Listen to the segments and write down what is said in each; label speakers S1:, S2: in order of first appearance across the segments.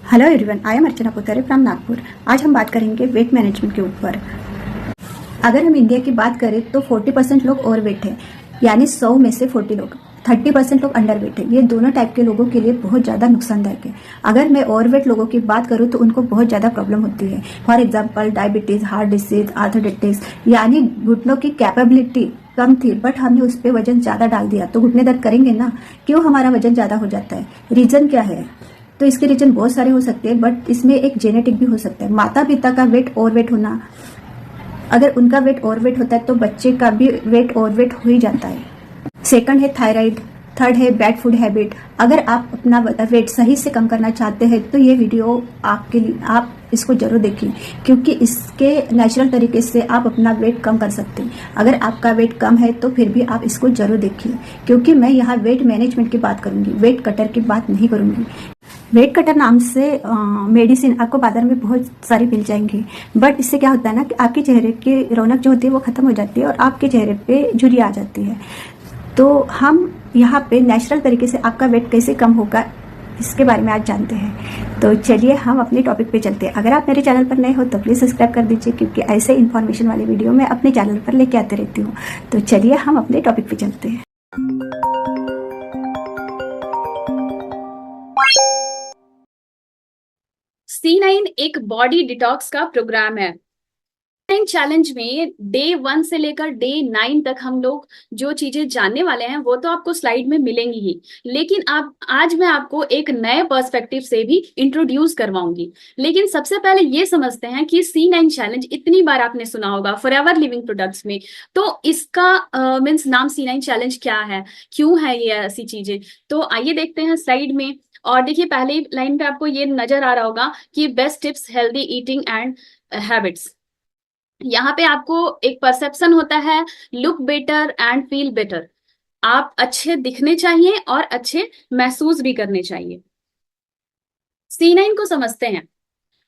S1: Hello everyone, I am Archana Putare from Nagpur. आज हम बात करेंगे वेट मैनेजमेंट के ऊपर। अगर हम इंडिया की बात करें तो 40% लोग ओवर वेट है, यानी 100 में से 40 लोग। 30% लोग अंडर वेट है। ये दोनों टाइप के लोगों के लिए बहुत ज़्यादा नुकसानदायक है। अगर मैं ओवर वेट लोगों की बात करूँ तो उनको बहुत ज़्यादा प्रॉब्लम होती है। For example diabetes, heart disease, arthritis, यानी घुटनों की कैपेबिलिटी कम थी बट हमने उस पर वजन ज़्यादा डाल दिया तो घुटने दर्द करेंगे ना। क्यों हमारा वजन ज़्यादा हो जाता है? रीज़न क्या है? तो इसके रीजन बहुत सारे हो सकते हैं, बट इसमें एक जेनेटिक भी हो सकता है। माता पिता का वेट ओवर वेट होना, अगर उनका वेट ओवर वेट होता है तो बच्चे का भी वेट ओवर वेट हो ही जाता है। सेकंड है थायराइड। थर्ड है बैड फूड हैबिट। अगर आप अपना वेट सही से कम करना चाहते हैं तो ये वीडियो आपके लिए, आप इसको जरूर देखिए, क्योंकि इसके नेचुरल तरीके से आप अपना वेट कम कर सकते हैं। अगर आपका वेट कम है तो फिर भी आप इसको जरूर देखिए, क्योंकि मैं यहाँ वेट मैनेजमेंट की बात करूंगी, वेट कटर की बात नहीं करूंगी। वेट कटर नाम से मेडिसिन आपको बाजार में बहुत सारी मिल जाएंगी, बट इससे क्या होता है ना कि आपके चेहरे की रौनक जो होती है वो खत्म हो जाती है और आपके चेहरे पे झुर्रियाँ आ जाती है। तो हम यहाँ पे नेचुरल तरीके से आपका वेट कैसे कम होगा इसके बारे में आज जानते हैं। तो चलिए हम अपने टॉपिक पे चलते हैं। अगर आप मेरे चैनल पर नए हो तो प्लीज़ सब्सक्राइब कर दीजिए, क्योंकि ऐसे इन्फॉर्मेशन वाले वीडियो मैं अपने चैनल पर लेके आते रहती हूँ। तो चलिए हम अपने टॉपिक पे चलते हैं।
S2: C9 एक बॉडी डिटॉक्स का प्रोग्राम है। C9 चैलेंज में डे 1 से लेकर डे 9 तक हम लोग जो चीजें जानने वाले हैं वो तो आपको स्लाइड में मिलेंगी ही, लेकिन आप आज मैं आपको एक नए पर्सपेक्टिव से भी इंट्रोड्यूस करवाऊंगी। लेकिन सबसे पहले ये समझते हैं कि C9 चैलेंज इतनी बार आपने सुना होगा फॉरएवर लिविंग प्रोडक्ट्स में, तो इसका मीन्स नाम C9 चैलेंज क्या है, क्यों है ये ऐसी चीजें। तो आइए देखते हैं स्लाइड में। और देखिए पहली लाइन पे आपको ये नजर आ रहा होगा कि best tips healthy eating and habits. यहाँ पे आपको एक परसेप्शन होता है, look better and feel better. आप अच्छे दिखने चाहिए और अच्छे महसूस भी करने चाहिए। C9 को समझते हैं।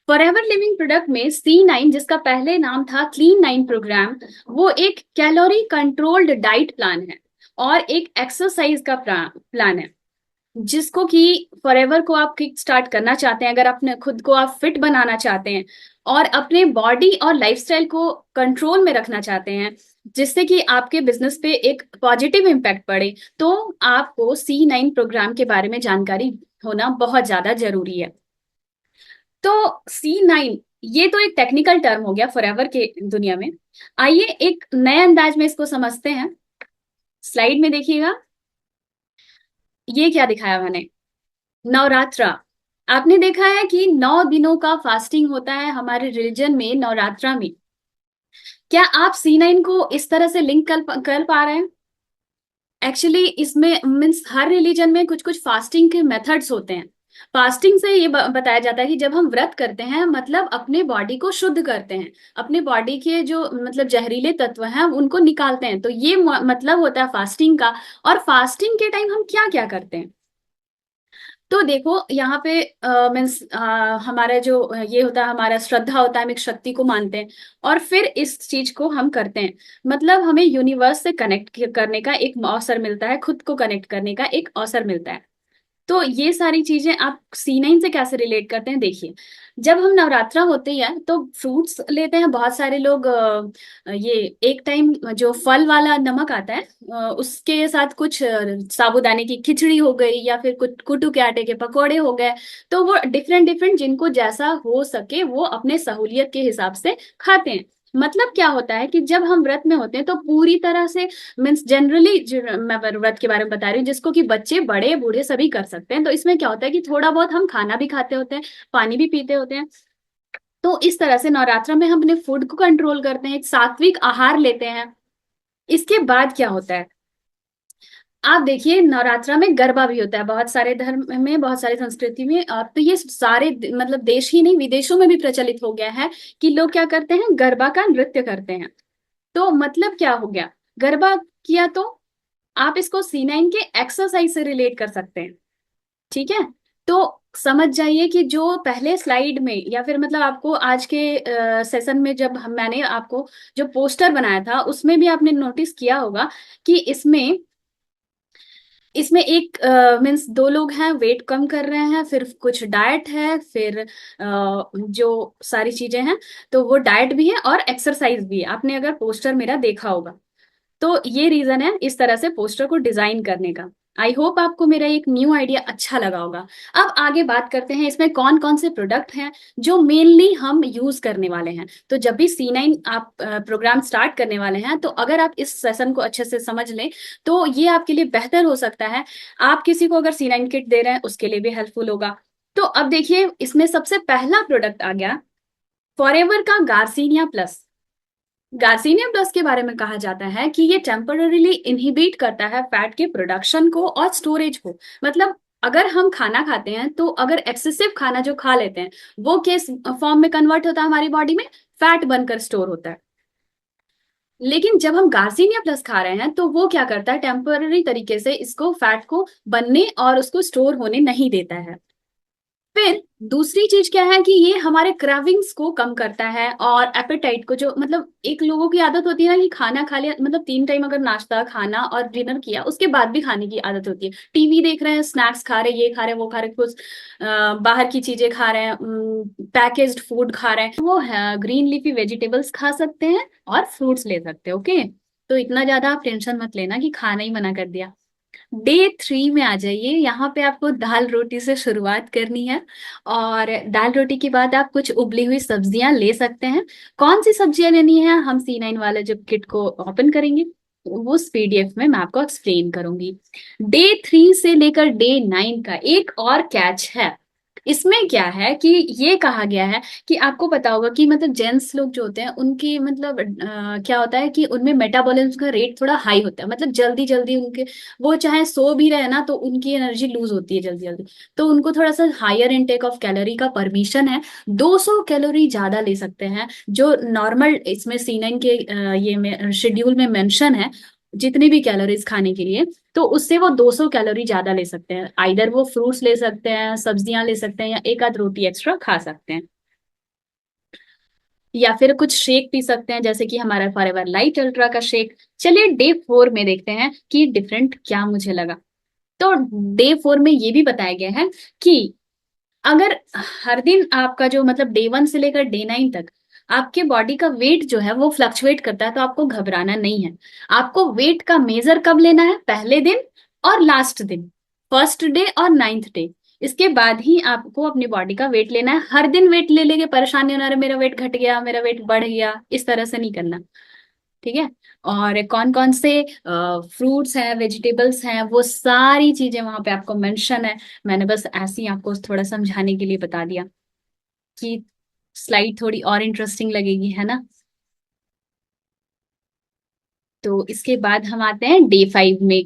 S2: फॉरएवर लिविंग प्रोडक्ट में C9, जिसका पहले नाम था क्लीन 9 प्रोग्राम, वो एक कैलोरी कंट्रोल्ड डाइट प्लान है और एक एक्सरसाइज का प्लान है, जिसको कि फॉरएवर को आप किक स्टार्ट करना चाहते हैं। अगर अपने खुद को आप फिट बनाना चाहते हैं और अपने बॉडी और लाइफस्टाइल को कंट्रोल में रखना चाहते हैं, जिससे कि आपके बिजनेस पे एक पॉजिटिव इम्पैक्ट पड़े, तो आपको C9 प्रोग्राम के बारे में जानकारी होना बहुत ज्यादा जरूरी है। तो C9 ये तो एक टेक्निकल टर्म हो गया फॉरएवर के दुनिया में। आइए एक नए अंदाज में इसको समझते हैं। स्लाइड में देखिएगा, ये क्या दिखाया मैंने, नवरात्रा। आपने देखा है कि 9 दिनों का फास्टिंग होता है हमारे रिलीजन में नवरात्रा में। क्या आप C9 को इस तरह से लिंक कर पा रहे हैं? एक्चुअली इसमें मीन्स हर रिलीजन में कुछ कुछ फास्टिंग के मेथड्स होते हैं। फास्टिंग से ये बताया जाता है कि जब हम व्रत करते हैं मतलब अपने बॉडी को शुद्ध करते हैं, अपने बॉडी के जो मतलब जहरीले तत्व हैं उनको निकालते हैं, तो ये मतलब होता है फास्टिंग का। और फास्टिंग के टाइम हम क्या क्या करते हैं, तो देखो यहाँ पे मीन्स हमारा जो ये होता है, हमारा श्रद्धा होता है, हम एक शक्ति को मानते हैं और फिर इस चीज को हम करते हैं। मतलब हमें यूनिवर्स से कनेक्ट करने का एक अवसर मिलता है, खुद को कनेक्ट करने का एक अवसर मिलता है। तो ये सारी चीजें आप C9 से कैसे रिलेट करते हैं, देखिए। जब हम नवरात्रा होते हैं तो फ्रूट्स लेते हैं बहुत सारे लोग। ये एक टाइम जो फल वाला नमक आता है, उसके साथ कुछ साबूदाने की खिचड़ी हो गई या फिर कुछ कुटू के आटे के पकोड़े हो गए। तो वो डिफरेंट डिफरेंट जिनको जैसा हो सके वो अपने सहूलियत के हिसाब से खाते हैं। मतलब क्या होता है कि जब हम व्रत में होते हैं तो पूरी तरह से मीन्स जनरली मैं व्रत के बारे में बता रही हूँ, जिसको कि बच्चे बड़े बूढ़े सभी कर सकते हैं। तो इसमें क्या होता है कि थोड़ा बहुत हम खाना भी खाते होते हैं, पानी भी पीते होते हैं। तो इस तरह से नवरात्रा में हम अपने फूड को कंट्रोल करते हैं, एक सात्विक आहार लेते हैं। इसके बाद क्या होता है, आप देखिए नवरात्रा में गरबा भी होता है बहुत सारे धर्म में, बहुत सारी संस्कृति में। अब तो ये सारे मतलब देश ही नहीं विदेशों में भी प्रचलित हो गया है कि लोग क्या करते हैं, गरबा का नृत्य करते हैं। तो मतलब क्या हो गया, गरबा किया तो आप इसको C9 के एक्सरसाइज से रिलेट कर सकते हैं। ठीक है, तो समझ जाइए कि जो पहले स्लाइड में या फिर मतलब आपको आज के सेशन में जब मैंने आपको जो पोस्टर बनाया था उसमें भी आपने नोटिस किया होगा कि इसमें इसमें एक मीन्स दो लोग हैं, वेट कम कर रहे हैं, फिर कुछ डाइट है, फिर जो सारी चीजें हैं, तो वो डाइट भी है और एक्सरसाइज भी है। आपने अगर पोस्टर मेरा देखा होगा, तो ये रीजन है इस तरह से पोस्टर को डिजाइन करने का। आई होप आपको मेरा एक न्यू आइडिया अच्छा लगा होगा। अब आगे बात करते हैं इसमें कौन कौन से प्रोडक्ट हैं जो मेनली हम यूज करने वाले हैं। तो जब भी C9 आप प्रोग्राम स्टार्ट करने वाले हैं, तो अगर आप इस सेशन को अच्छे से समझ लें तो ये आपके लिए बेहतर हो सकता है। आप किसी को अगर C9 किट दे रहे हैं उसके लिए भी हेल्पफुल होगा। तो अब देखिए, इसमें सबसे पहला प्रोडक्ट आ गया फॉरएवर का गार्सिनिया प्लस। गार्सिनिया प्लस के बारे में कहा जाता है कि ये टेम्पररीली इनहिबिट करता है फैट के प्रोडक्शन को और स्टोरेज को। मतलब अगर हम खाना खाते हैं तो अगर एक्सेसिव खाना जो खा लेते हैं, वो किस फॉर्म में कन्वर्ट होता है हमारी बॉडी में? फैट बनकर स्टोर होता है। लेकिन जब हम गार्सिनिया प्लस खा रहे हैं तो वो क्या करता है, टेम्पररी तरीके से इसको फैट को बनने और उसको स्टोर होने नहीं देता है। फिर दूसरी चीज क्या है कि ये हमारे क्राविंग्स को कम करता है और एपेटाइट को, जो मतलब एक लोगों की आदत होती है ना कि खाना खा लिया, मतलब 3 टाइम अगर नाश्ता खाना और डिनर किया उसके बाद भी खाने की आदत होती है। टीवी देख रहे हैं, स्नैक्स खा रहे हैं, ये खा रहे हैं, वो खा रहे हैं, कुछ बाहर की चीजें खा रहे हैं, पैकेज्ड फूड खा रहे हैं, वो है ग्रीन लीफी वेजिटेबल्स खा सकते हैं और फ्रूट्स ले सकते हैं। ओके, तो इतना ज्यादा आप टेंशन मत लेना कि खाना ही मना कर दिया। डे 3 में आ जाइए। यहाँ पे आपको दाल रोटी से शुरुआत करनी है, और दाल रोटी के बाद आप कुछ उबली हुई सब्जियां ले सकते हैं। कौन सी सब्जियां लेनी है, हम C9 वाले जब किट को ओपन करेंगे वो उस PDF में मैं आपको एक्सप्लेन करूंगी। डे 3 से लेकर डे 9 का एक और कैच है। इसमें क्या है कि ये कहा गया है कि आपको पता होगा कि मतलब जेंट्स लोग जो होते हैं उनकी मतलब क्या होता है कि उनमें मेटाबॉलिज्म का रेट थोड़ा हाई होता है। मतलब जल्दी जल्दी उनके, वो चाहे सो भी रहे ना तो उनकी एनर्जी लूज होती है जल्दी जल्दी। तो उनको थोड़ा सा हायर इनटेक ऑफ कैलोरी का परमिशन है। 200 कैलोरी ज्यादा ले सकते हैं, जो नॉर्मल इसमें C9 के ये में शेड्यूल में मेंशन है जितनी भी कैलोरीज खाने के लिए। तो उससे वो 200 कैलोरी ज्यादा ले सकते हैं। आइदर वो फ्रूट्स ले सकते हैं, सब्जियां ले सकते हैं, या एक आध रोटी एक्स्ट्रा खा सकते हैं, या फिर कुछ शेक पी सकते हैं जैसे कि हमारा फॉरएवर लाइट अल्ट्रा का शेक। चलिए डे 4 में देखते हैं कि डिफरेंट क्या मुझे लगा। तो डे 4 में ये भी बताया गया है कि अगर हर दिन आपका जो मतलब डे 1 से लेकर डे 9 तक आपके बॉडी का वेट जो है वो फ्लक्चुएट करता है, तो आपको घबराना नहीं है। आपको वेट का मेजर कब लेना है? पहले दिन और लास्ट दिन, फर्स्ट डे और 9th डे। इसके बाद ही आपको अपनी बॉडी का वेट लेना है। हर दिन वेट ले लेके परेशान नहीं होना, अरे मेरा वेट घट गया, मेरा वेट बढ़ गया, इस तरह से नहीं करना। ठीक है। और कौन कौन से फ्रूट्स हैं, वेजिटेबल्स हैं, वो सारी चीजें वहां पे आपको मेंशन है। मैंने बस ऐसे ही आपको थोड़ा समझाने के लिए बता दिया कि स्लाइड थोड़ी और इंटरेस्टिंग लगेगी, है ना। तो इसके बाद हम आते हैं डे 5 में।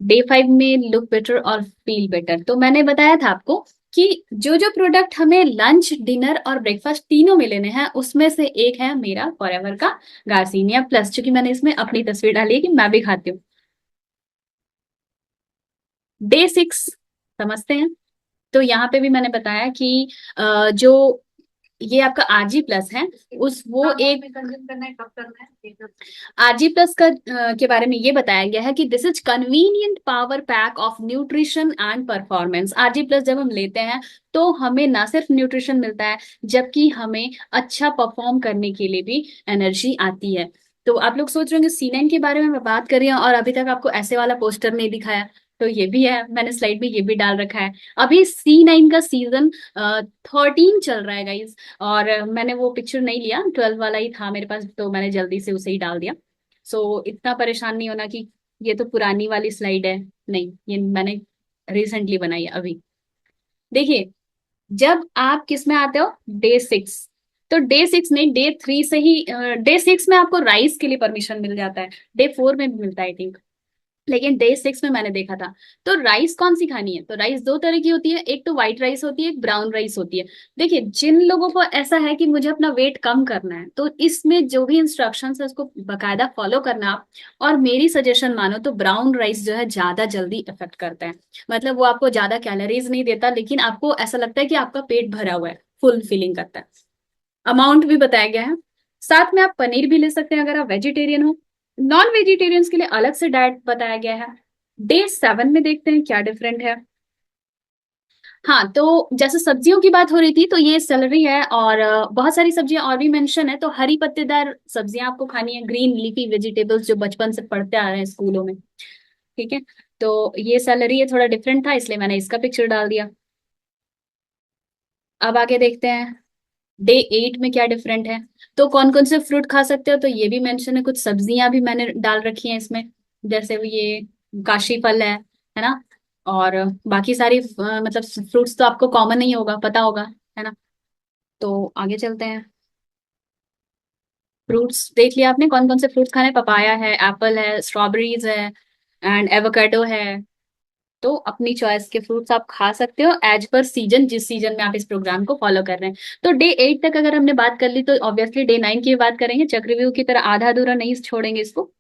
S2: डे 5 में लुक बेटर और फील बेटर। तो मैंने बताया था आपको कि जो जो प्रोडक्ट हमें लंच डिनर और ब्रेकफास्ट तीनों में लेने हैं, उसमें से एक है मेरा फॉरएवर का गार्सिनिया प्लस, क्योंकि मैंने इसमें अपनी तस्वीर डाली है कि मैं भी खाती हूँ। डे 6 समझते हैं। तो यहाँ पे भी मैंने बताया कि जो ये आपका RG+ है, उस वो एक RG+ का के बारे में ये बताया गया है कि this is convenient power pack of nutrition and performance. RG+ जब हम लेते हैं तो हमें ना सिर्फ न्यूट्रिशन मिलता है, जबकि हमें अच्छा परफॉर्म करने के लिए भी एनर्जी आती है। तो आप लोग सोच रहे होंगे C9 के बारे में मैं बात कर रही हूँ और अभी तक आपको ऐसे वाला पोस्टर नहीं दिखाया। तो ये भी है, मैंने स्लाइड में ये भी डाल रखा है। अभी C9 का सीजन 13 चल रहा है गाइज। और मैंने वो पिक्चर नहीं लिया, 12 वाला ही था मेरे पास, तो मैंने जल्दी से उसे ही डाल दिया। सो इतना परेशान नहीं होना कि ये तो पुरानी वाली स्लाइड है। नहीं, ये मैंने रिसेंटली बनाई है अभी। देखिए, जब आप किस में आते हो, डे 6, तो डे 6 नहीं, डे 3 से ही डे 6 में आपको राइस के लिए परमिशन मिल जाता है। डे 4 में भी मिलता है आई थिंक, लेकिन डे 6 में मैंने देखा था। तो राइस कौन सी खानी है? तो राइस दो तरह की होती है, एक तो व्हाइट राइस होती है, एक ब्राउन राइस होती है। देखिए, जिन लोगों को ऐसा है कि मुझे अपना वेट कम करना है, तो इसमें जो भी इंस्ट्रक्शंस है उसको बकायदा फॉलो करना आप। और मेरी सजेशन मानो तो ब्राउन राइस जो है ज्यादा जल्दी इफेक्ट करता है। मतलब वो आपको ज्यादा कैलोरीज नहीं देता, लेकिन आपको ऐसा लगता है कि आपका पेट भरा हुआ है, फुल फीलिंग करता है। अमाउंट भी बताया गया है। साथ में आप पनीर भी ले सकते हैं अगर आप वेजिटेरियन हो। नॉन वेजिटेरियंस के लिए अलग से डाइट बताया गया है। डे 7 में देखते हैं क्या डिफरेंट है। हाँ, तो जैसे सब्जियों की बात हो रही थी, तो ये सेलरी है और बहुत सारी सब्जियां और भी मेंशन है। तो हरी पत्तेदार सब्जियां आपको खानी है, ग्रीन लीफी वेजिटेबल्स, जो बचपन से पढ़ते आ रहे हैं स्कूलों में। ठीक है, तो ये सैलरी है, थोड़ा डिफरेंट था इसलिए मैंने इसका पिक्चर डाल दिया। अब आगे देखते हैं डे 8 में क्या डिफरेंट है। तो कौन कौन से फ्रूट खा सकते हो, तो ये भी मेंशन है। कुछ सब्जियां भी मैंने डाल रखी हैं इसमें, जैसे वो ये काशी फल है ना। और बाकी सारी मतलब फ्रूट्स तो आपको कॉमन नहीं होगा, पता होगा, है ना। तो आगे चलते हैं। फ्रूट्स देख लिया आपने, कौन कौन से फ्रूट्स खाने, पपाया है, एप्पल है, स्ट्रॉबेरीज है, एंड एवोकाडो है। तो अपनी चॉइस के फ्रूट्स आप खा सकते हो एज पर सीजन, जिस सीजन में आप इस प्रोग्राम को फॉलो कर रहे हैं। तो डे 8 तक अगर हमने बात कर ली, तो ऑब्वियसली डे 9 की बात करेंगे, चक्रव्यूह की तरह आधा अधूरा नहीं छोड़ेंगे इसको।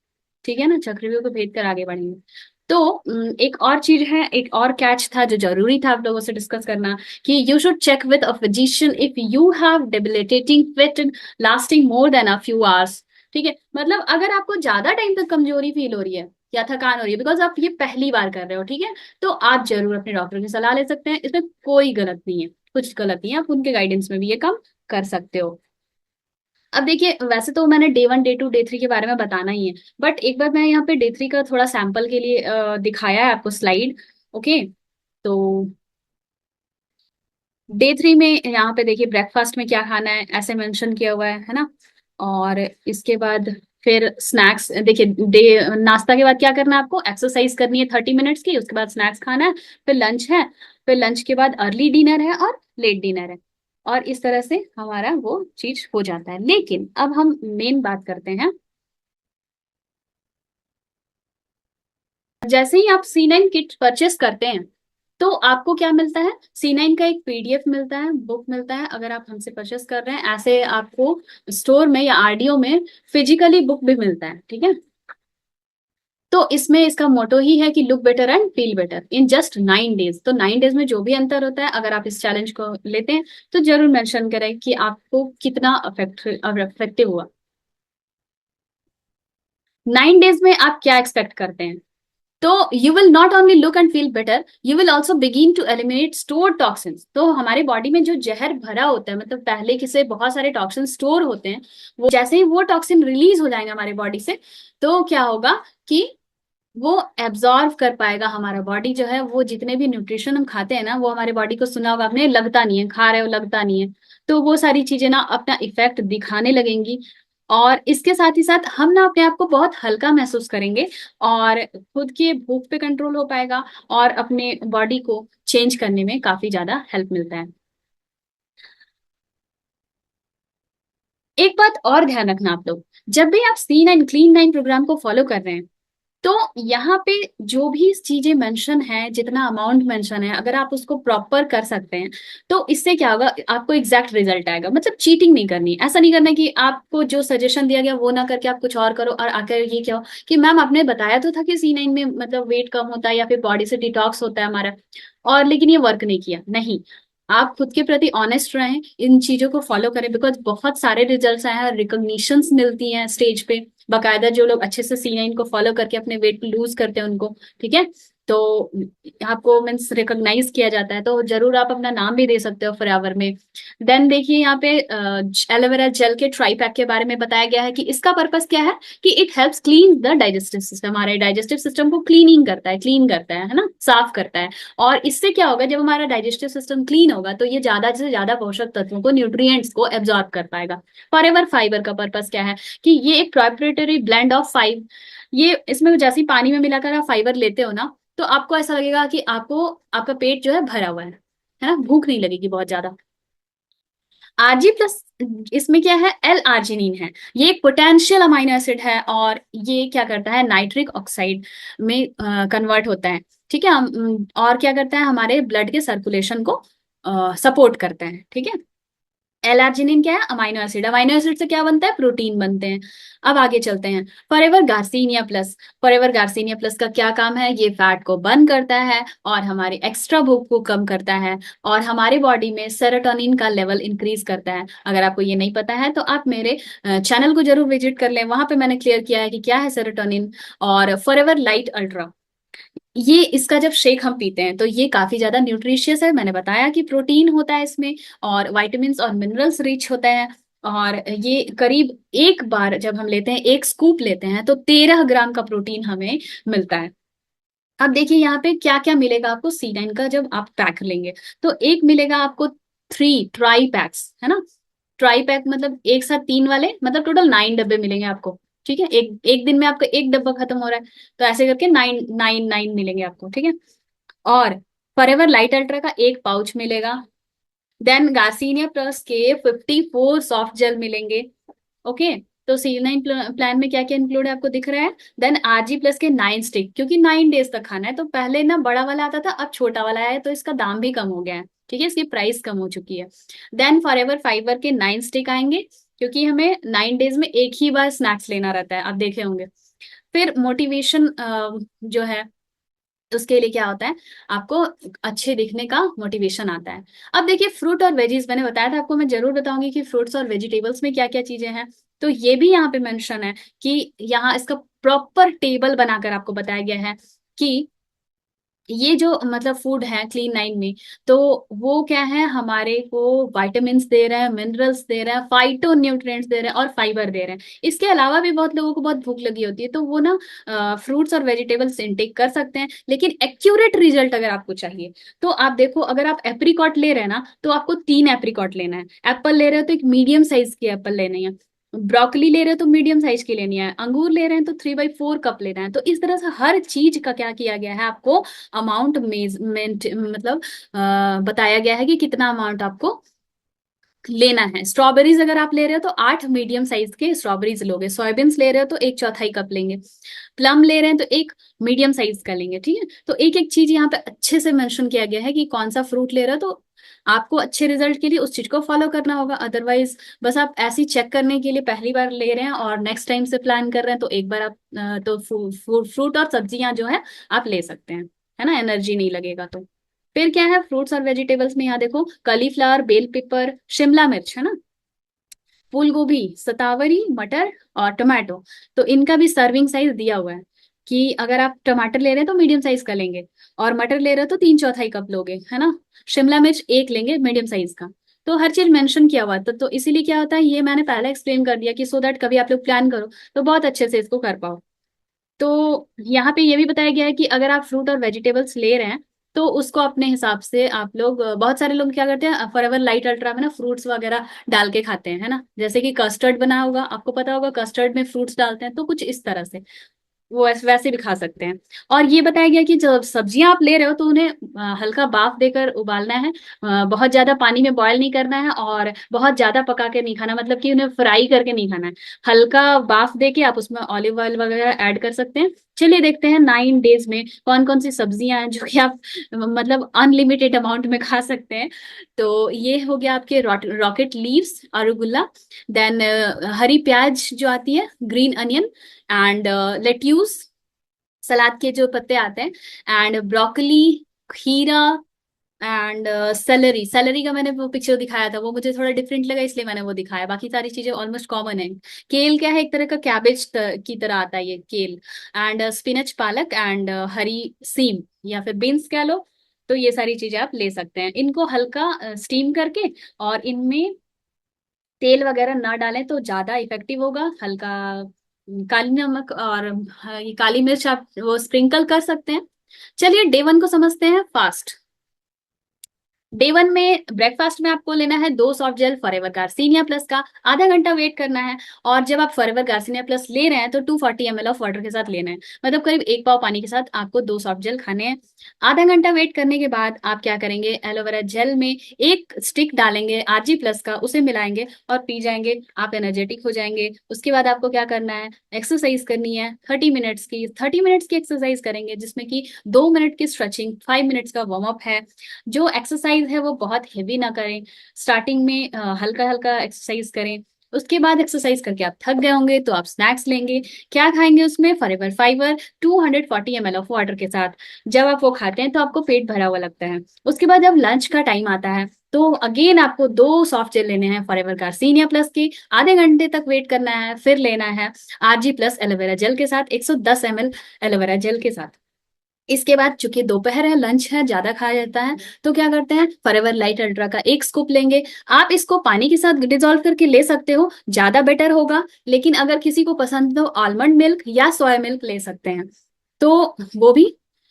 S2: ठीक है ना, चक्रव्यूह को भेद कर आगे बढ़ेंगे। तो एक और चीज है, एक और कैच था जो जरूरी था आप लोगों से डिस्कस करना, कि you should check with a physician if you have debilitating fit lasting more than a few hours. ठीक है, मतलब अगर आपको ज्यादा टाइम तक कमजोरी फील हो रही है या थकान हो रही है, बिकॉज आप ये पहली बार कर रहे हो, ठीक है, तो आप जरूर अपने डॉक्टर की सलाह ले सकते हैं। इसमें कोई गलत नहीं है, कुछ गलत नहीं है, आप उनके गाइडेंस में भी ये काम कर सकते हो। अब देखिए, वैसे तो मैंने डे 1 डे 2 डे 3 के बारे में बताना ही है, बट एक बार मैं यहाँ पे डे 3 का थोड़ा सैंपल के लिए दिखाया है आपको स्लाइड। ओके, तो डे 3 में यहाँ पे देखिए ब्रेकफास्ट में क्या खाना है ऐसे मेंशन किया हुआ है ना। और इसके बाद फिर स्नैक्स देखिए, डे नाश्ता के बाद क्या करना है आपको, एक्सरसाइज करनी है 30 मिनट्स की, उसके बाद स्नैक्स खाना है, फिर लंच है, फिर लंच के बाद अर्ली डिनर है और लेट डिनर है। और इस तरह से हमारा वो चीज हो जाता है। लेकिन अब हम मेन बात करते हैं, जैसे ही आप C9 किट परचेस करते हैं, तो आपको क्या मिलता है, C9 का एक PDF मिलता है, बुक मिलता है। अगर आप हमसे परचेस कर रहे हैं, ऐसे आपको स्टोर में या RDO में फिजिकली बुक भी मिलता है। ठीक है, तो इसमें इसका मोटो ही है कि look better and feel better in just 9 days. तो 9 डेज में जो भी अंतर होता है, अगर आप इस चैलेंज को लेते हैं, तो जरूर मेंशन करें कि आपको कितना अफेक्टिव हुआ। 9 डेज में आप क्या एक्सपेक्ट करते हैं। तो you will not only look and feel better, you will also begin to eliminate store toxins. तो हमारे बॉडी में जो जहर भरा होता है, मतलब पहले के से बहुत सारे टॉक्सिन स्टोर होते हैं, वो जैसे ही वो टॉक्सिन रिलीज हो जाएंगे हमारे बॉडी से, तो क्या होगा कि वो एब्जॉर्व कर पाएगा। हमारा बॉडी जो है, वो जितने भी न्यूट्रिशन हम खाते हैं ना, वो हमारे बॉडी को, सुना होगा आपने, लगता नहीं है, खा रहे हो लगता नहीं है। तो वो सारी चीजें ना अपना इफेक्ट दिखाने लगेंगी, और इसके साथ ही साथ हम ना अपने आप को बहुत हल्का महसूस करेंगे, और खुद के भूख पे कंट्रोल हो पाएगा, और अपने बॉडी को चेंज करने में काफी ज्यादा हेल्प मिलता है। एक बात और ध्यान रखना आप लोग, जब भी आप C9 क्लीन 9 प्रोग्राम को फॉलो कर रहे हैं, तो यहाँ पे जो भी चीजें मेंशन है, जितना अमाउंट मेंशन है, अगर आप उसको प्रॉपर कर सकते हैं, तो इससे क्या होगा, आपको एग्जैक्ट रिजल्ट आएगा। मतलब चीटिंग नहीं करनी, ऐसा नहीं करना कि आपको जो सजेशन दिया गया वो ना करके आप कुछ और करो, और आकर ये क्या हो कि मैम आपने बताया तो था कि C9 में मतलब वेट कम होता है या फिर बॉडी से डिटॉक्स होता है हमारा, और लेकिन ये वर्क नहीं किया। नहीं, आप खुद के प्रति ऑनेस्ट रहें, इन चीजों को फॉलो करें, बिकॉज बहुत सारे रिजल्ट्स आए हैं, रिकॉग्निशंस मिलती हैं स्टेज पे बकायदा, जो लोग अच्छे से C9 को फॉलो करके अपने वेट लूज करते हैं उनको। ठीक है, तो आपको मीन्स रिकॉग्नाइज किया जाता है, तो जरूर आप अपना नाम भी दे सकते हो फॉरएवर में। देन देखिए यहाँ पे एलोवेरा जेल के ट्राई पैक के बारे में बताया गया है कि इसका पर्पस क्या है, कि it helps clean the digestive system. हमारे डाइजेस्टिव सिस्टम को क्लीनिंग करता है, क्लीन करता है ना, साफ करता है। और इससे क्या होगा, जब हमारा डाइजेस्टिव सिस्टम क्लीन होगा, तो ये ज्यादा से ज्यादा पोषक तत्वों को, न्यूट्रिएंट्स को एब्जॉर्ब कर पाएगा। फॉरएवर फाइबर का पर्पस क्या है, कि ये एक प्रोप्राइटरी ब्लेंड ऑफ 5, ये इसमें जैसे ही पानी में मिलाकर आप फाइबर लेते हो ना, तो आपको ऐसा लगेगा कि आपको, आपका पेट जो है भरा हुआ है ना, भूख नहीं लगेगी बहुत ज्यादा। Rg+, इसमें क्या है, एल आर्जिनिन है। ये एक पोटेंशियल अमाइनो एसिड है, और ये क्या करता है, नाइट्रिक ऑक्साइड में कन्वर्ट होता है। ठीक है, और क्या करता है, हमारे ब्लड के सर्कुलेशन को सपोर्ट करता है। ठीक है, एल आर्जिनिन क्या है, अमाइनो एसिड। अमाइनो एसिड से क्या बनता है, प्रोटीन बनते हैं। अब आगे चलते हैं, forever garcinia plus. Forever garcinia plus का क्या काम है, ये फैट को बर्न करता है, और हमारे एक्स्ट्रा भूख को कम करता है, और हमारे बॉडी में सेरोटोनिन का लेवल इंक्रीज करता है। अगर आपको ये नहीं पता है, तो आप मेरे चैनल को जरूर विजिट कर लें, वहां पे मैंने क्लियर किया है कि क्या है सेरोटोनिन। और फॉरएवर लाइट अल्ट्रा, ये इसका जब शेक हम पीते हैं तो ये काफी ज्यादा न्यूट्रिशियस है। मैंने बताया कि प्रोटीन होता है इसमें और विटामिन्स और मिनरल्स रिच होते हैं। और ये करीब एक बार जब हम लेते हैं, एक स्कूप लेते हैं, तो 13 ग्राम का प्रोटीन हमें मिलता है। अब देखिए यहाँ पे क्या क्या मिलेगा आपको C9 का जब आप पैक लेंगे। तो एक मिलेगा आपको 3 ट्राई पैक्स, है ना। ट्राई पैक मतलब एक साथ 3 वाले, मतलब टोटल 9 डब्बे मिलेंगे आपको। ठीक है, एक एक दिन में आपका एक डब्बा खत्म हो रहा है, तो ऐसे करके 9 9 9 मिलेंगे आपको। ठीक है। और फॉरएवर लाइट अल्ट्रा का एक पाउच मिलेगा। देन गार्सिनिया प्लस के 54 सॉफ्ट जेल मिलेंगे। ओके। तो C9 प्लान में क्या क्या इंक्लूड है आपको दिख रहा है। देन RG+ के 9 स्टिक, क्योंकि 9 डेज तक खाना है, तो पहले ना बड़ा वाला आता था, अब छोटा वाला आया है, तो इसका दाम भी कम हो गया है। ठीक है, इसकी प्राइस कम हो चुकी है। देन फॉरएवर फाइबर के 9 स्टिक आएंगे, क्योंकि हमें 9 डेज में एक ही बार स्नैक्स लेना रहता है, आप देखे होंगे। फिर मोटिवेशन जो है, उसके लिए क्या होता है, आपको अच्छे दिखने का मोटिवेशन आता है। अब देखिए फ्रूट और वेजीज, मैंने बताया था आपको, मैं जरूर बताऊंगी कि फ्रूट्स और वेजिटेबल्स में क्या क्या चीजें हैं। तो ये भी यहाँ पे मेंशन है कि यहाँ इसका प्रॉपर टेबल बनाकर आपको बताया गया है कि ये जो मतलब फूड है Clean9 में, तो वो क्या है, हमारे को विटामिन्स दे रहे हैं, मिनरल्स दे रहे हैं, फाइटो न्यूट्रिएंट्स दे रहे हैं और फाइबर दे रहे हैं। इसके अलावा भी बहुत लोगों को बहुत भूख लगी होती है, तो वो ना फ्रूट्स और वेजिटेबल्स इनटेक कर सकते हैं। लेकिन एक्यूरेट रिजल्ट अगर आपको चाहिए, तो आप देखो, अगर आप एप्रीकॉट ले रहे हैं ना, तो आपको 3 एप्रीकॉट लेना है। एप्पल ले रहे हो तो एक मीडियम साइज की एप्पल लेनी है। ब्रोकली ले रहे हो तो मीडियम साइज की लेनी है। अंगूर ले रहे हैं तो 3/4 कप लेना है। तो इस तरह से हर चीज का क्या किया गया है, आपको अमाउंट मेजमेंट मतलब बताया गया है कि कितना अमाउंट आपको लेना है। स्ट्रॉबेरीज अगर आप ले रहे हो तो 8 मीडियम साइज के स्ट्रॉबेरीज लोगे। सोयाबीन्स ले रहे हो तो 1/4 कप लेंगे। प्लम ले रहे हैं तो एक मीडियम साइज का लेंगे। ठीक है, तो एक एक चीज यहाँ पे अच्छे से मेंशन किया गया है कि कौन सा फ्रूट ले रहे हो। तो आपको अच्छे रिजल्ट के लिए उस चीज को फॉलो करना होगा। अदरवाइज बस आप ऐसे ही चेक करने के लिए पहली बार ले रहे हैं और नेक्स्ट टाइम से प्लान कर रहे हैं, तो एक बार आप तो फ्रूट और सब्जियां जो है आप ले सकते हैं, है ना, एनर्जी नहीं लगेगा तो। फिर क्या है फ्रूट्स और वेजिटेबल्स में, यहाँ देखो, कलीफ्लावर, बेल पेपर, शिमला मिर्च, है ना, फूल गोभी, शतावरी, मटर और टमाटो। तो इनका भी सर्विंग साइज दिया हुआ है कि अगर आप टमाटर ले रहे हैं तो मीडियम साइज का लेंगे, और मटर ले रहे हो तो 3/4 कप लोगे, है ना। शिमला मिर्च एक लेंगे मीडियम साइज का। तो हर चीज मेंशन किया हुआ था, तो इसीलिए क्या होता है, ये मैंने पहले एक्सप्लेन कर दिया कि सो दैट कभी आप लोग प्लान करो तो बहुत अच्छे से इसको कर पाओ। तो यहाँ पे ये भी बताया गया है कि अगर आप फ्रूट और वेजिटेबल्स ले रहे हैं, तो उसको अपने हिसाब से आप लोग, बहुत सारे लोग क्या करते हैं, फॉरएवर लाइट अल्ट्रा में ना फ्रूट्स वगैरह डाल के खाते हैं, है ना। जैसे कि कस्टर्ड बना होगा, आपको पता होगा कस्टर्ड में फ्रूट्स डालते हैं, तो कुछ इस तरह से वो वैसे भी खा सकते हैं। और ये बताया गया कि जब सब्जियां आप ले रहे हो तो उन्हें हल्का भाप देकर उबालना है। बहुत ज्यादा पानी में बॉयल नहीं करना है और बहुत ज्यादा पका के नहीं खाना, मतलब कि उन्हें फ्राई करके नहीं खाना है। हल्का भाप देके आप उसमें ऑलिव ऑयल वगैरह ऐड कर सकते हैं। चलिए देखते हैं 9 डेज में कौन कौन सी सब्जियां हैं जो कि आप मतलब अनलिमिटेड अमाउंट में खा सकते हैं। तो ये हो गया आपके रॉकेट लीव्स, अरुगुला। देन हरी प्याज जो आती है, ग्रीन अनियन, एंड लेट्यूस, सलाद के जो पत्ते आते हैं, एंड ब्रोकली, खीरा, एंड सेलरी। सेलरी का मैंने वो पिक्चर दिखाया था, वो मुझे थोड़ा डिफरेंट लगा इसलिए मैंने वो दिखाया, बाकी सारी चीजें ऑलमोस्ट कॉमन है। केल क्या है, एक तरह का कैबेज की तरह आता है ये केल। एंड स्पिनच, पालक, एंड हरी सीम या फिर बीन्स कह लो। तो ये सारी चीजें आप ले सकते हैं, इनको हल्का स्टीम करके, और इनमें तेल वगैरह ना डालें तो ज्यादा इफेक्टिव होगा। हल्का काली नमक और ये काली मिर्च आप वो स्प्रिंकल कर सकते हैं। चलिए डे 1 को समझते हैं, फास्ट। डे 1 में ब्रेकफास्ट में आपको लेना है 2 soft gel forever garcinia plus का, आधा घंटा वेट करना है। और जब आप फॉरएवर गार्सिनिया प्लस ले रहे हैं तो 240 ml ऑफ वाटर के साथ लेना है, मतलब करीब 1 पाव पानी के साथ आपको 2 सॉफ्ट जेल खाने हैं। आधा घंटा वेट करने के बाद आप क्या करेंगे, एलोवेरा जेल में एक स्टिक डालेंगे RG+ का, उसे मिलाएंगे और पी जाएंगे, आप एनर्जेटिक हो जाएंगे। उसके बाद आपको क्या करना है, एक्सरसाइज करनी है 30 मिनट्स की एक्सरसाइज करेंगे, जिसमें कि 2 मिनट की स्ट्रेचिंग, 5 मिनट्स का वार्म अप है। जो एक्सरसाइज है वो बहुत हेवी ना करें, स्टार्टिंग में हल्का हल्का एक्सरसाइज करें। उसके बाद एक्सरसाइज करके आप थक गए होंगे तो आप स्नैक्स लेंगे। क्या खाएंगे उसमें, forever fibre 240 ml of water के साथ। जब आप वो खाते हैं तो आपको पेट भरा हुआ लगता है। उसके बाद जब लंच का टाइम आता है तो अगेन आपको 2 सॉफ्ट जेल लेने हैं फॉरएवर गार्सिनिया प्लस के, आधे घंटे तक वेट करना है, फिर लेना है RG+ एलोवेरा जेल के साथ, 110 ml एलोवेरा जेल के साथ। इसके बाद चूंकि दोपहर है, लंच है, ज्यादा खाया जाता है, तो क्या करते हैं, फॉरएवर लाइट अल्ट्रा का एक स्कूप लेंगे। आप इसको पानी के साथ डिजोल्व करके ले सकते हो, ज्यादा बेटर होगा। लेकिन अगर किसी को पसंद हो आलमंड मिल्क या सोया मिल्क ले सकते हैं, तो वो भी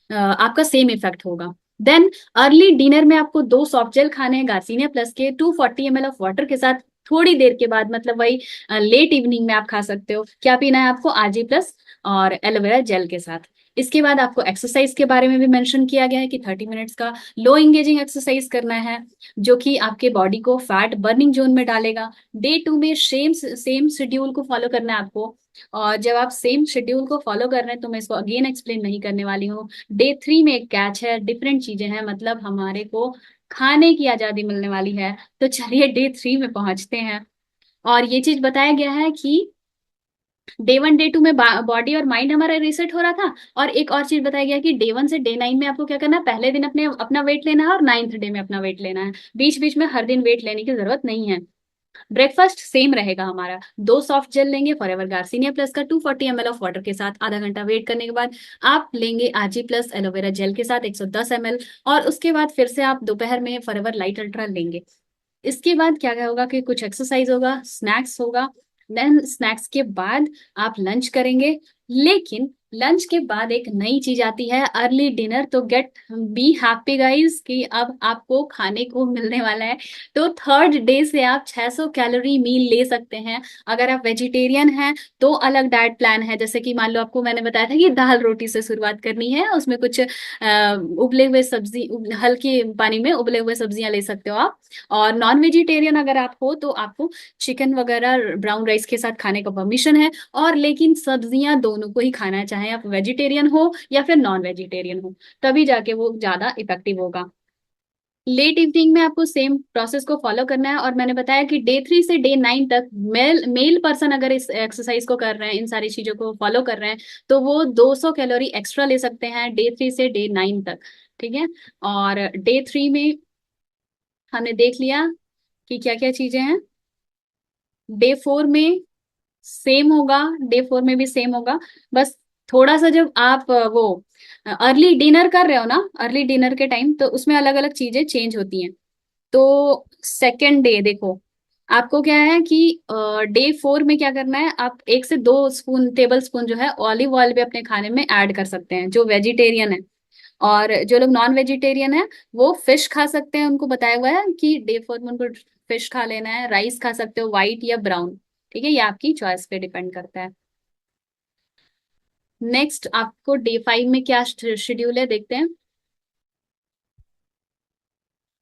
S2: आपका सेम इफेक्ट होगा। देन अर्ली डिनर में आपको 2 सॉफ्ट जेल खाने हैं गार्सिनिया प्लस के 240 ml ऑफ वाटर के साथ। थोड़ी देर के बाद, मतलब वही लेट इवनिंग में आप खा सकते हो। क्या पीना है आपको, आजी प्लस और एलोवेरा जेल के साथ। इसके बाद आपको एक्सरसाइज के बारे में भी मेंशन किया गया है कि 30 मिनट्स का लो इंगेजिंग एक्सरसाइज करना है, जो कि आपके बॉडी को फैट बर्निंग जोन में डालेगा। डे 2 में सेम सेम शेड्यूल को फॉलो करना है आपको। और जब आप सेम शेड्यूल को फॉलो कर रहे हैं तो मैं इसको अगेन एक्सप्लेन नहीं करने वाली हूँ। डे 3 में एक कैच है, डिफरेंट चीजें हैं, मतलब हमारे को खाने की आजादी मिलने वाली है। तो चलिए डे 3 में पहुंचते हैं। और ये चीज बताया गया है कि डे 1 डे 2 में बॉडी और माइंड हमारा रीसेट हो रहा था। और एक और चीज बताया गया कि डे 1 से डे 9 में आपको क्या करना है, पहले दिन अपने अपना वेट लेना है और 9th डे में अपना वेट लेना है। बीच बीच में हर दिन वेट लेने की जरूरत नहीं है। ब्रेकफास्ट सेम रहेगा हमारा, 2 सॉफ्ट जेल लेंगे फॉरएवर गार्सिनिया प्लस का 240 ml ऑफ वाटर के साथ। आधा घंटा वेट करने के बाद आप लेंगे आजी प्लस एलोवेरा जेल के साथ 110 ml। और उसके बाद फिर से आप दोपहर में फॉरएवर लाइट अल्ट्रा लेंगे। इसके बाद क्या क्या होगा कि कुछ एक्सरसाइज होगा, स्नैक्स होगा। देन स्नैक्स के बाद आप लंच करेंगे। लेकिन लंच के बाद एक नई चीज आती है, अर्ली डिनर। तो गेट बी हैप्पी गाइस कि अब आपको खाने को मिलने वाला है। तो 3rd डे से आप 600 कैलोरी मील ले सकते हैं। अगर आप वेजिटेरियन हैं तो अलग डाइट प्लान है, जैसे कि मान लो आपको मैंने बताया था कि दाल रोटी से शुरुआत करनी है, उसमें कुछ उबले हुए सब्जी, हल्के पानी में उबले हुए सब्जियां ले सकते हो आप। और नॉन वेजिटेरियन अगर आप हो तो आपको चिकन वगैरह ब्राउन राइस के साथ खाने का परमिशन है। और लेकिन सब्जियां दोनों को ही खाना है, चाहे आप वेजिटेरियन हो या फिर नॉन वेजिटेरियन हो, तभी जाके वो ज्यादा इफेक्टिव होगा। लेट इवनिंग में आपको सेम प्रोसेस को फॉलो करना है। और मैंने बताया कि डे 3 से डे 9 तक मेल मेल पर्सन अगर इस एक्सरसाइज को कर रहे हैं, इन सारी चीजों को फॉलो कर रहे हैं, तो वो 200 कैलोरी एक्स्ट्रा ले सकते हैं डे 3 से डे 9 तक। ठीक है। और डे 3 में हमने देख लिया कि क्या क्या चीजें हैं। डे 4 में सेम होगा, डे 4 में भी सेम होगा। बस थोड़ा सा जब आप वो अर्ली डिनर कर रहे हो ना, अर्ली डिनर के टाइम, तो उसमें अलग अलग चीजें चेंज होती हैं। तो 2nd डे देखो, आपको क्या है कि डे 4 में क्या करना है, आप 1 से 2 टेबल स्पून जो है ऑलिव ऑयल भी अपने खाने में ऐड कर सकते हैं, जो वेजिटेरियन है। और जो लोग नॉन वेजिटेरियन है वो फिश खा सकते हैं, उनको बताया हुआ है कि डे 4 में उनको फिश खा लेना है। राइस खा सकते हो, व्हाइट या ब्राउन। ठीक है, ये आपकी चॉइस पे डिपेंड करता है। नेक्स्ट आपको डे 5 में क्या शेड्यूल है देखते हैं।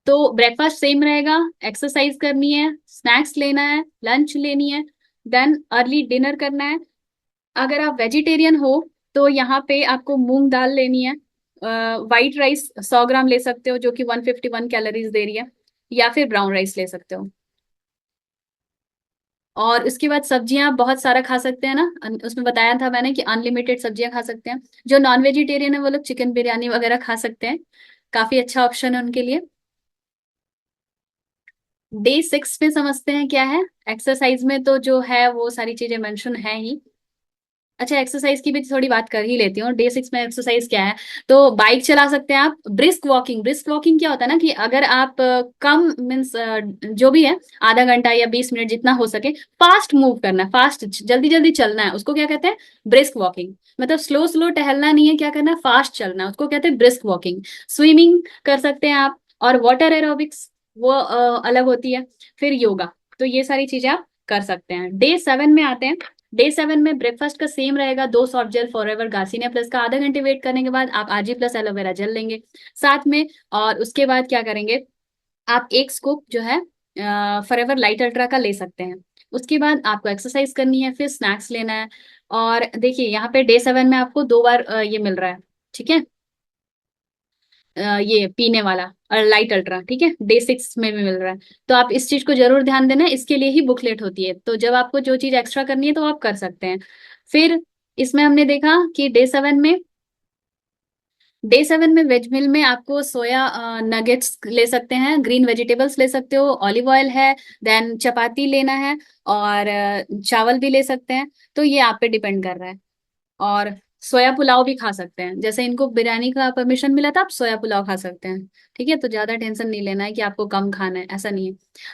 S2: तो ब्रेकफास्ट सेम रहेगा, एक्सरसाइज करनी है, स्नैक्स लेना है, लंच लेनी है, देन अर्ली डिनर करना है। अगर आप वेजिटेरियन हो तो यहाँ पे आपको मूंग दाल लेनी है। वाइट राइस 100 ग्राम ले सकते हो, जो कि 151 कैलोरीज दे रही है। या फिर ब्राउन राइस ले सकते हो। और उसके बाद सब्जियां आप बहुत सारा खा सकते हैं ना, उसमें बताया था मैंने कि अनलिमिटेड सब्जियां खा सकते हैं। जो नॉन वेजिटेरियन है वो लोग चिकन बिरयानी वगैरह खा सकते हैं, काफी अच्छा ऑप्शन है उनके लिए। डे 6 में समझते हैं क्या है। एक्सरसाइज में तो जो है वो सारी चीजें मेंशन है ही। अच्छा, एक्सरसाइज की भी थोड़ी बात कर ही लेती हूँ। डे 6 में एक्सरसाइज क्या है, तो बाइक चला सकते हैं आप। ब्रिस्क वॉकिंग, ब्रिस्क वॉकिंग क्या होता है ना कि अगर आप कम मीन्स जो भी है, आधा घंटा या 20 मिनट जितना हो सके फास्ट मूव करना है, फास्ट जल्दी जल्दी चलना है, उसको क्या कहते हैं, ब्रिस्क वॉकिंग। मतलब स्लो स्लो टहलना नहीं है, क्या करना है, फास्ट चलना है, उसको कहते हैं ब्रिस्क वॉकिंग। स्विमिंग कर सकते हैं आप। और वाटर एरोबिक्स वो अलग होती है। फिर योगा। तो ये सारी चीजें आप कर सकते हैं। डे 7 में आते हैं। डे 7 में ब्रेकफास्ट का सेम रहेगा, 2 soft gel forever garcinia plus का। आधा घंटे वेट करने के बाद आप आजी प्लस एलोवेरा जेल लेंगे साथ में। और उसके बाद क्या करेंगे, आप एक स्कूप जो है फॉरएवर लाइट अल्ट्रा का ले सकते हैं। उसके बाद आपको एक्सरसाइज करनी है, फिर स्नैक्स लेना है। और देखिए यहाँ पे डे 7 में आपको 2 बार ये मिल रहा है। ठीक है, ये पीने वाला और लाइट अल्ट्रा। ठीक है, डे 6 में भी मिल रहा है। तो आप इस चीज को जरूर ध्यान देना, इसके लिए ही बुकलेट होती है। तो जब आपको जो चीज एक्स्ट्रा करनी है तो आप कर सकते हैं। फिर इसमें हमने देखा कि डे 7 में वेज मील में आपको सोया नगेट्स ले सकते हैं, ग्रीन वेजिटेबल्स ले सकते हो, ऑलिव ऑयल है, देन चपाती लेना है, और चावल भी ले सकते हैं। तो ये आप पे डिपेंड कर रहा है। और सोया पुलाव भी खा सकते हैं, जैसे इनको बिरयानी का परमिशन मिला था, आप सोया पुलाव खा सकते हैं। ठीक है, तो ज्यादा टेंशन नहीं लेना है कि आपको कम खाना है, ऐसा नहीं है।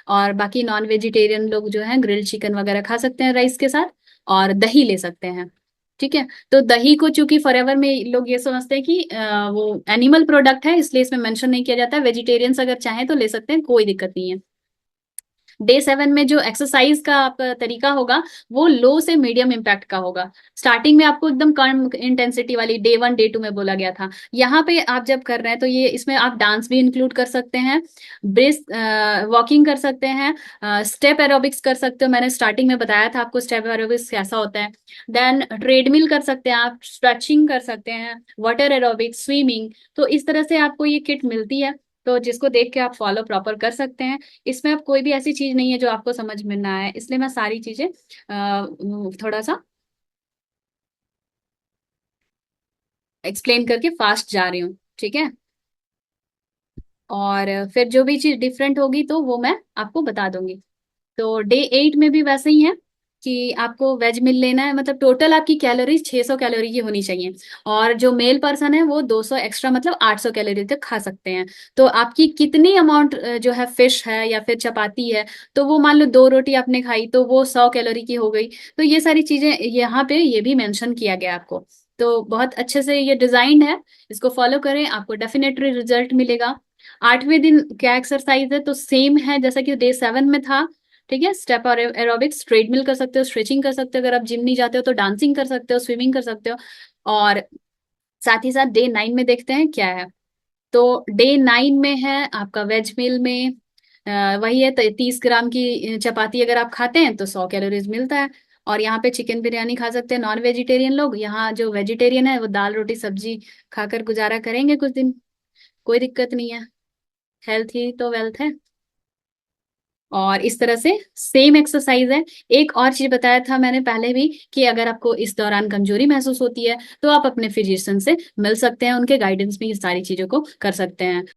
S2: और बाकी नॉन वेजिटेरियन लोग जो है ग्रिल्ड चिकन वगैरह खा सकते हैं राइस के साथ, और दही ले सकते हैं। ठीक है, तो दही को चूंकि फॉरएवर में लोग ये समझते हैं कि वो एनिमल प्रोडक्ट है, इसलिए इसमें मेंशन नहीं किया जाता है। वेजिटेरियंस अगर चाहें तो ले सकते हैं, कोई दिक्कत नहीं है। डे 7 में जो एक्सरसाइज का आप तरीका होगा वो लो से मीडियम इम्पैक्ट का होगा। स्टार्टिंग में आपको एकदम कम इंटेंसिटी वाली डे 1 डे 2 में बोला गया था। यहाँ पे आप जब कर रहे हैं तो ये इसमें आप डांस भी इंक्लूड कर सकते हैं, ब्रिस्क वॉकिंग कर सकते हैं, स्टेप एरोबिक्स कर सकते हो। मैंने स्टार्टिंग में बताया था आपको स्टेप एरोबिक्स कैसा होता है। देन ट्रेडमिल कर सकते हैं आप, स्ट्रेचिंग कर सकते हैं, वाटर एरोबिक्स, स्विमिंग। तो इस तरह से आपको ये किट मिलती है, तो जिसको देख के आप फॉलो प्रॉपर कर सकते हैं। इसमें अब कोई भी ऐसी चीज नहीं है जो आपको समझ में ना आए, इसलिए मैं सारी चीजें थोड़ा सा एक्सप्लेन करके फास्ट जा रही हूँ। ठीक है, और फिर जो भी चीज डिफरेंट होगी तो वो मैं आपको बता दूंगी। तो डे 8 में भी वैसे ही है कि आपको वेज मील लेना है, मतलब टोटल आपकी कैलोरीज 600 कैलोरी की होनी चाहिए। और जो मेल पर्सन है वो 200 एक्स्ट्रा, मतलब 800 कैलोरी तक खा सकते हैं। तो आपकी कितनी अमाउंट जो है फिश है या फिर चपाती है, तो वो मान लो 2 रोटी आपने खाई तो वो 100 कैलोरी की हो गई। तो ये सारी चीजें यहाँ पे ये भी मेंशन किया गया आपको। तो बहुत अच्छे से ये डिजाइंड है, इसको फॉलो करें, आपको डेफिनेटली रिजल्ट मिलेगा। 8वें दिन क्या एक्सरसाइज है, तो सेम है जैसा कि डे 7 में था। ठीक है, स्टेप और एरोबिक्स, ट्रेडमिल कर सकते हो, स्ट्रेचिंग कर सकते हो, अगर आप जिम नहीं जाते हो तो डांसिंग कर सकते हो, स्विमिंग कर सकते हो। और साथ ही साथ डे 9 में देखते हैं क्या है। तो डे 9 में है आपका वेज मील में वही है, 30 ग्राम की चपाती अगर आप खाते हैं तो 100 कैलोरीज मिलता है। और यहाँ पे चिकन बिरयानी खा सकते हैं नॉन वेजिटेरियन लोग। यहाँ जो वेजिटेरियन है वो दाल रोटी सब्जी खाकर गुजारा करेंगे कुछ दिन, कोई दिक्कत नहीं है। हेल्थ ही तो वेल्थ है। और इस तरह से सेम एक्सरसाइज है। एक और चीज बताया था मैंने पहले भी कि अगर आपको इस दौरान कमजोरी महसूस होती है तो आप अपने फिजिशियन से मिल सकते हैं, उनके गाइडेंस में ये सारी चीजों को कर सकते हैं।